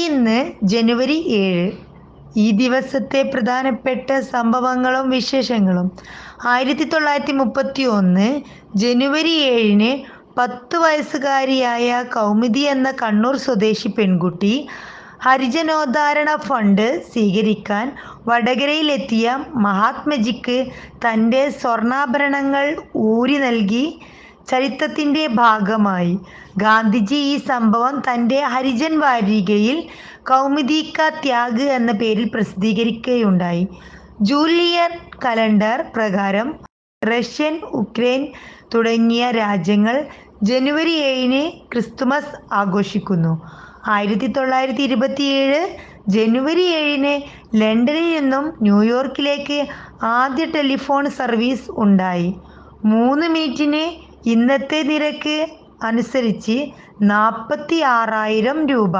ഇന്ന് ജനുവരി 7. ഈ ദിവസത്തെ പ്രധാനപ്പെട്ട സംഭവങ്ങളും വിശേഷങ്ങളും. 1931 ജനുവരി 7 10 വയസ്സുകാരിയായ കൗമുദി എന്ന കണ്ണൂർ സ്വദേശി പെൺകുട്ടി ഹരിജനോദ്ധാരണ ഫണ്ട് സ്വീകരിക്കാൻ വടകരയിലെത്തിയ മഹാത്മജിക്ക് തൻ്റെ സ്വർണ്ണാഭരണങ്ങൾ ഊരി നൽകി ചരിത്രത്തിൻ്റെ ഭാഗമായി. ഗാന്ധിജി ഈ സംഭവം തൻ്റെ ഹരിജൻ വാരികയിൽ കൗമുദി കാ ത്യാഗ് എന്ന പേരിൽ പ്രസിദ്ധീകരിക്കുകയുണ്ടായി. ജൂലിയൻ കലണ്ടർ പ്രകാരം റഷ്യൻ, ഉക്രൈൻ തുടങ്ങിയ രാജ്യങ്ങൾ ജനുവരി 7 ക്രിസ്തുമസ് ആഘോഷിക്കുന്നു. 1927 ജനുവരി 7 ലണ്ടനിൽ നിന്നും ന്യൂയോർക്കിലേക്ക് ആദ്യ ടെലിഫോൺ സർവീസ് ഉണ്ടായി. 3 മിനിറ്റിന് ഇന്നത്തെ നിരക്ക് അനുസരിച്ച് 46,000 രൂപ.